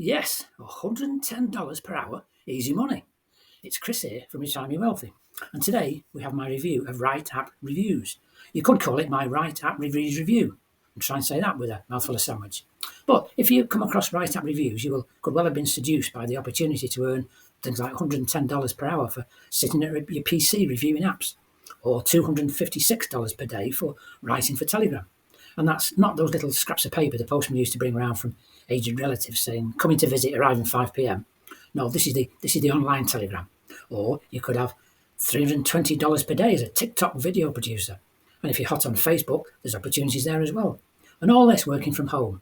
Yes, $110 per hour, easy money. It's Chris here from Retire Me Wealthy, and today we have my review of WriteAppReviews. You could call it my WriteAppReviews review, and try and say that with a mouthful of sandwich. But if you come across WriteAppReviews, could well have been seduced by the opportunity to earn things like $110 per hour for sitting at your PC reviewing apps, or $256 per day for writing for Telegram. And that's not those little scraps of paper the postman used to bring around from aged relatives saying, coming to visit, arriving 5 p.m. No, this is the online Telegram. Or you could have $320 per day as a TikTok video producer. And if you're hot on Facebook, there's opportunities there as well. And all this working from home.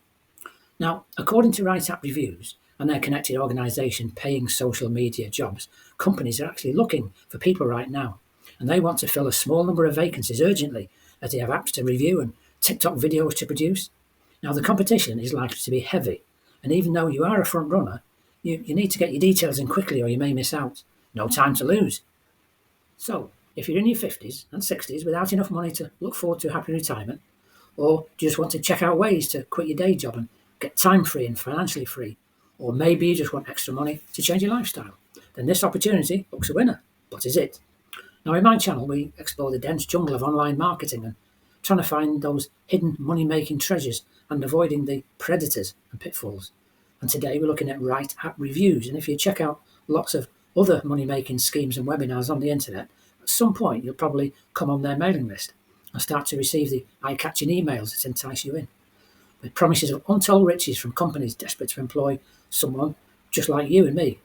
Now, according to WriteAppReviews and their connected organisation Paying Social Media Jobs, companies are actually looking for people right now. And they want to fill a small number of vacancies urgently, as they have apps to review and TikTok videos to produce. Now, the competition is likely to be heavy, and even though you are a front runner, you need to get your details in quickly or you may miss out. No time to lose. So, if you're in your 50s and 60s without enough money to look forward to a happy retirement, or just want to check out ways to quit your day job and get time free and financially free, or maybe you just want extra money to change your lifestyle, then this opportunity looks a winner. But is it? Now, in my channel, we explore the dense jungle of online marketing and trying to find those hidden money-making treasures and avoiding the predators and pitfalls. And today we're looking at WriteAppReviews. And if you check out lots of other money-making schemes and webinars on the internet, at some point you'll probably come on their mailing list and start to receive the eye-catching emails that entice you in, with promises of untold riches from companies desperate to employ someone just like you and me.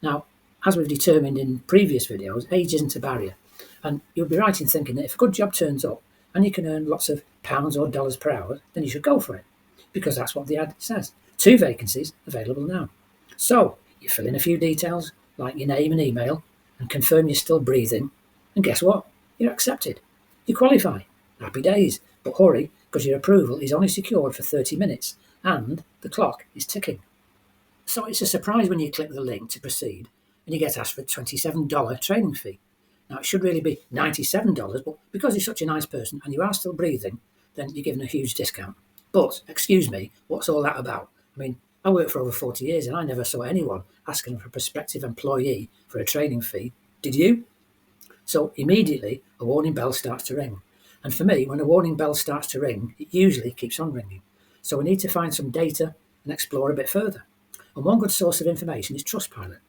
Now, as we've determined in previous videos, age isn't a barrier. And you'll be right in thinking that if a good job turns up and you can earn lots of pounds or dollars per hour, then you should go for it, because that's what the ad says. 2 vacancies available now. So you fill in a few details like your name and email and confirm you're still breathing, and guess what? You're accepted. You qualify. Happy days. But hurry, because your approval is only secured for 30 minutes and the clock is ticking. So it's a surprise when you click the link to proceed and you get asked for a $27 training fee. Now, it should really be $97, but because you're such a nice person and you are still breathing, then you're given a huge discount. But, excuse me, what's all that about? I mean, I worked for over 40 years and I never saw anyone asking for a prospective employee for a training fee. Did you? So immediately, a warning bell starts to ring. And for me, when a warning bell starts to ring, it usually keeps on ringing. So we need to find some data and explore a bit further. And one good source of information is Trustpilot.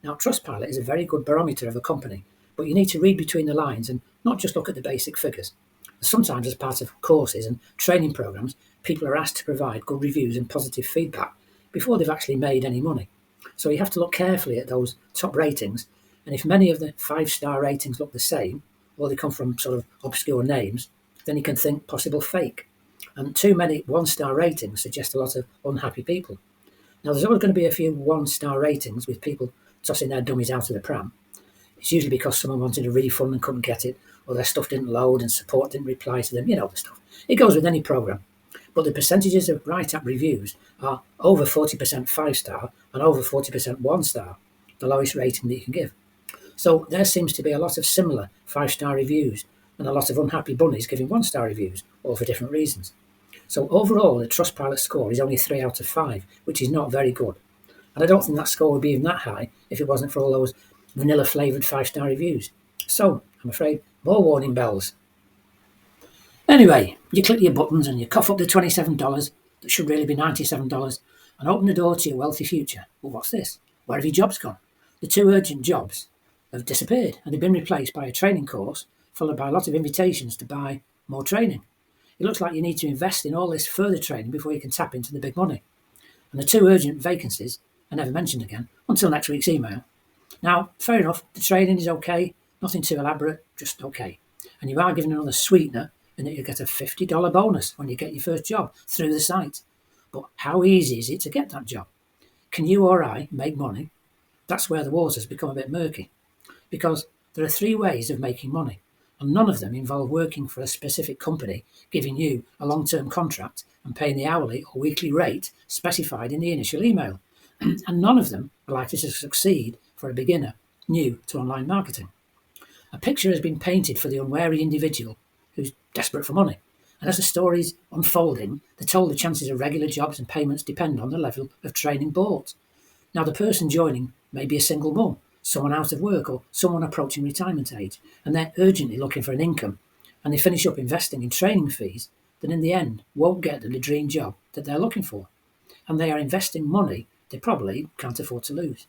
Now, Trustpilot is a very good barometer of a company, but you need to read between the lines and not just look at the basic figures. Sometimes, as part of courses and training programs, people are asked to provide good reviews and positive feedback before they've actually made any money. So you have to look carefully at those top ratings, and if many of the 5-star ratings look the same, or they come from sort of obscure names, then you can think possible fake. And too many 1-star ratings suggest a lot of unhappy people. Now, there's always going to be a few 1-star ratings with people tossing their dummies out of the pram. It's usually because someone wanted a refund and couldn't get it, or their stuff didn't load and support didn't reply to them, you know the stuff. It goes with any program. But the percentages of WriteAppReviews are over 40% 5-star and over 40% 1-star, the lowest rating that you can give. So there seems to be a lot of similar 5-star reviews and a lot of unhappy bunnies giving 1-star reviews, all for different reasons. So overall, the Trustpilot score is only 3 out of 5, which is not very good. And I don't think that score would be even that high if it wasn't for all those vanilla-flavoured 5-star reviews. So, I'm afraid, more warning bells. Anyway, you click your buttons and you cough up the $27 that should really be $97 and open the door to your wealthy future. Well, what's this? Where have your jobs gone? The 2 urgent jobs have disappeared and they've been replaced by a training course followed by a lot of invitations to buy more training. It looks like you need to invest in all this further training before you can tap into the big money. And the 2 urgent vacancies are never mentioned again until next week's email. Now, fair enough, the training is okay, nothing too elaborate, just okay. And you are given another sweetener in that you get a $50 bonus when you get your first job through the site. But how easy is it to get that job? Can you or I make money? That's where the waters become a bit murky. Because there are 3 ways of making money, and none of them involve working for a specific company, giving you a long-term contract and paying the hourly or weekly rate specified in the initial email. And none of them are likely to succeed for a beginner new to online marketing. A picture has been painted for the unwary individual who's desperate for money, And as the story's unfolding, they're told the chances of regular jobs and payments depend on the level of training bought. Now, the person joining may be a single mum, someone out of work, or someone approaching retirement age, and they're urgently looking for an income, and they finish up investing in training fees that in the end won't get them the dream job that they're looking for. And they are investing money they probably can't afford to lose.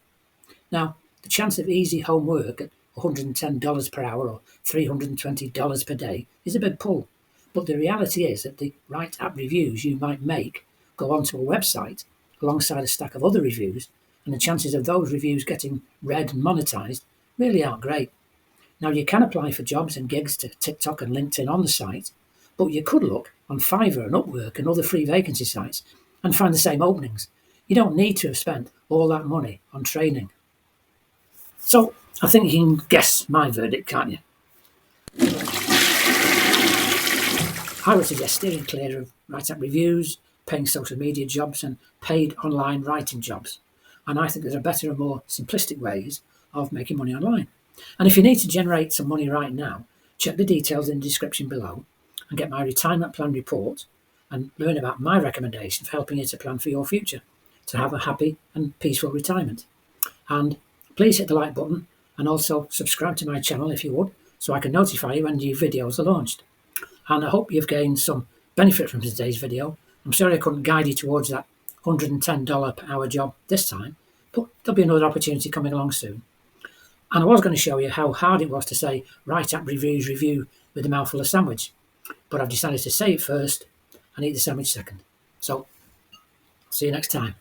Now, the chance of easy home work at $110 per hour or $320 per day is a big pull. But the reality is that the Write App reviews you might make go onto a website alongside a stack of other reviews, and the chances of those reviews getting read and monetized really aren't great. Now, you can apply for jobs and gigs to TikTok and LinkedIn on the site, but you could look on Fiverr and Upwork and other free vacancy sites and find the same openings. You don't need to have spent all that money on training. So, I think you can guess my verdict, can't you? I would suggest steering clear of write-up reviews, paying social media jobs and paid online writing jobs. And I think there are better and more simplistic ways of making money online. And if you need to generate some money right now, check the details in the description below and get my retirement plan report and learn about my recommendation for helping you to plan for your future, to have a happy and peaceful retirement. And please hit the like button and also subscribe to my channel if you would, so I can notify you when new videos are launched. And I hope you've gained some benefit from today's video. I'm sorry I couldn't guide you towards that $110 per hour job this time, but there'll be another opportunity coming along soon. And I was going to show you how hard it was to say WriteAppReviews review with a mouthful of sandwich, but I've decided to say it first and eat the sandwich second. So, see you next time.